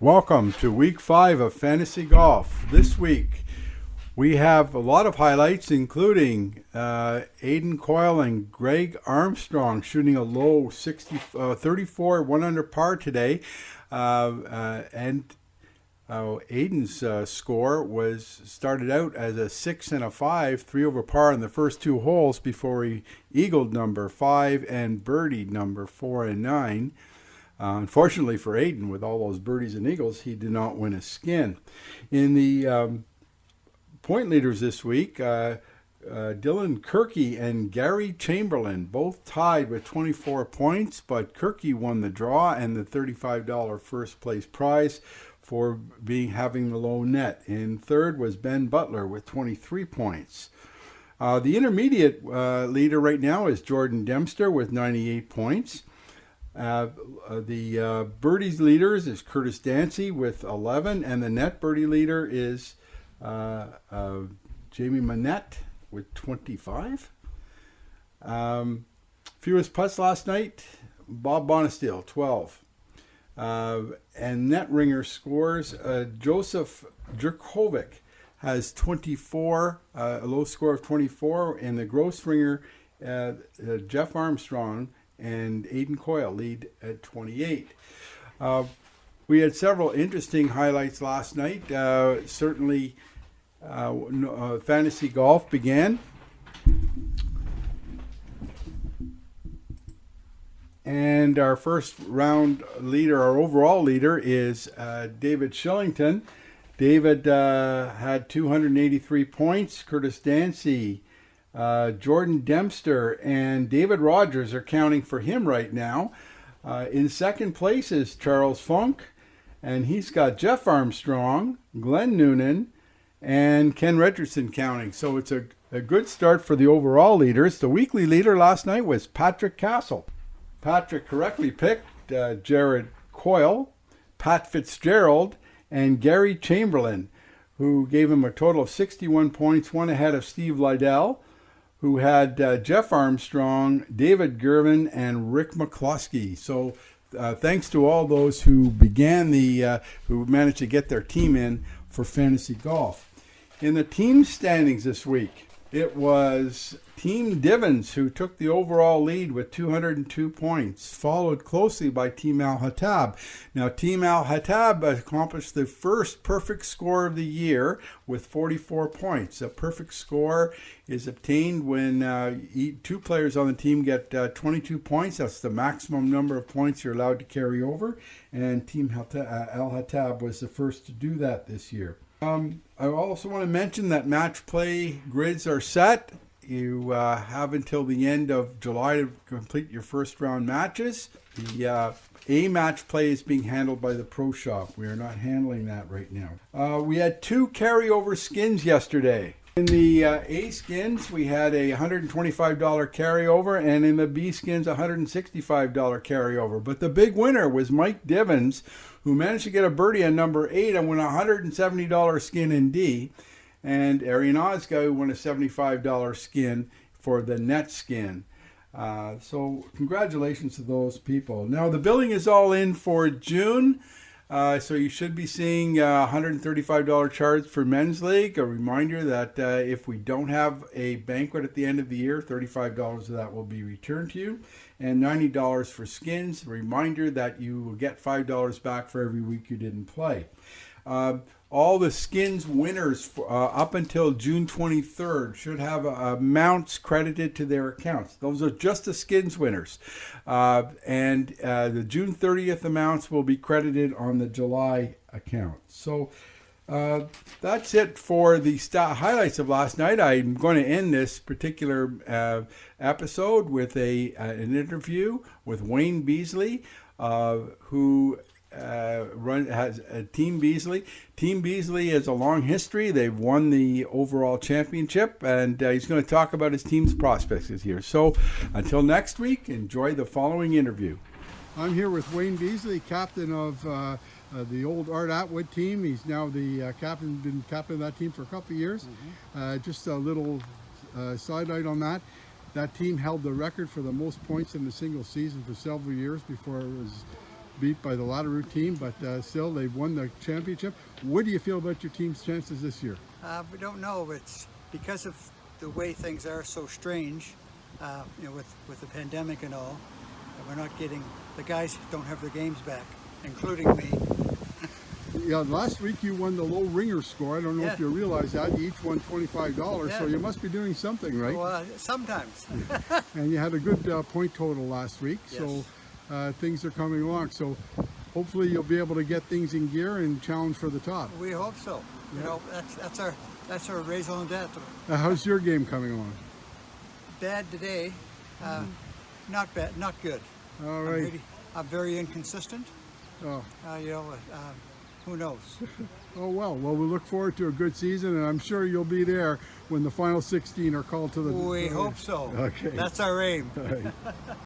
Welcome to week 5 of Fantasy Golf. This week we have a lot of highlights, including Aidan Coyle and Greg Armstrong shooting a low 34 1 under par today. Aidan's score started out as a 6 and a 5, 3 over par in the first 2 holes before he eagled number 5 and birdied number 4 and 9. Unfortunately for Aidan, with all those birdies and eagles, he did not win a skin. In the point leaders this week, Dylan Kirky and Gary Chamberlain both tied with 24 points, but Kirky won the draw and the $35 first place prize for having the low net. In third was Ben Butler with 23 points. The intermediate leader right now is Jordan Dempster with 98 points. The birdies leaders is Curtis Dancy with 11, and the net birdie leader is Jamie Manette with 25. Fewest putts last night, Bob Bonesteel, 12. And net ringer scores, Joseph Jerkovic has 24, a low score of 24, and the gross ringer, Jeff Armstrong and Aidan Coyle lead at 28. We had several interesting highlights last night. Certainly, fantasy golf began. And our first round leader, our overall leader, is David Shillington. David had 283 points. Curtis Dancy, Jordan Dempster, and David Rogers are counting for him right now. In second place is Charles Funk, and he's got Jeff Armstrong, Glenn Noonan, and Ken Richardson counting. So it's a good start for the overall leaders. The weekly leader last night was Patrick Castle. Patrick correctly picked Jared Coyle, Pat Fitzgerald, and Gary Chamberlain, who gave him a total of 61 points, one ahead of Steve Liddell, who had Jeff Armstrong, David Gervin, and Rick McCloskey. So thanks to all those who who managed to get their team in for fantasy golf. In the team standings this week, it was Team Divins who took the overall lead with 202 points, followed closely by Team Al Hattab. Now, Team Al Hattab accomplished the first perfect score of the year with 44 points. A perfect score is obtained when 2 players on the team get 22 points. That's the maximum number of points you're allowed to carry over, and Team Al Hattab was the first to do that this year. I also want to mention that match play grids are set. You have until the end of July to complete your first round matches. The A match play is being handled by the Pro Shop. We are not handling that right now. We had 2 carryover skins yesterday. In the A skins, we had a $125 carryover, and in the B skins, a $165 carryover. But the big winner was Mike Divins, who managed to get a birdie on number 8 and won a $170 skin in D. And Arian Ozga, who won a $75 skin for the net skin. So congratulations to those people. Now the billing is all in for June. So you should be seeing a $135 charge for Men's League. A reminder that if we don't have a banquet at the end of the year, $35 of that will be returned to you. And $90 for skins. A reminder that you will get $5 back for every week you didn't play. All the skins winners up until June 23rd should have amounts credited to their accounts. Those are just the skins winners. And the June 30th amounts will be credited on the July account. So that's it for the highlights of last night. I'm going to end this particular episode with an interview with Wayne Beasley, who has Team Beasley. Team Beasley has a long history. They've won the overall championship, and he's going to talk about his team's prospects this year. So until next week, enjoy the following interview. I'm here with Wayne Beasley, captain of the old Art Atwood team. He's now the been captain of that team for a couple of years. Just a little side note on that. That team held the record for the most points in a single season for several years before it was beat by the Latteroo team, but still they've won the championship. What do you feel about your team's chances this year? We don't know. It's because of the way things are so strange, you know, with the pandemic and all. We're not getting, the guys don't have their games back, including me. Yeah, last week you won the low ringer score. I don't know if you realize that. You each won $25, so you must be doing something, right? Well, sometimes. And you had a good point total last week, so things are coming along. So hopefully you'll be able to get things in gear and challenge for the top. We hope so. You know, that's our raison d'etre. How's your game coming along? Bad today. Not bad, not good. All right. I'm very inconsistent. Oh. You know, who knows? Oh, well, we look forward to a good season, and I'm sure you'll be there when the final 16 are called to the... We hope so. Okay. That's our aim. All right.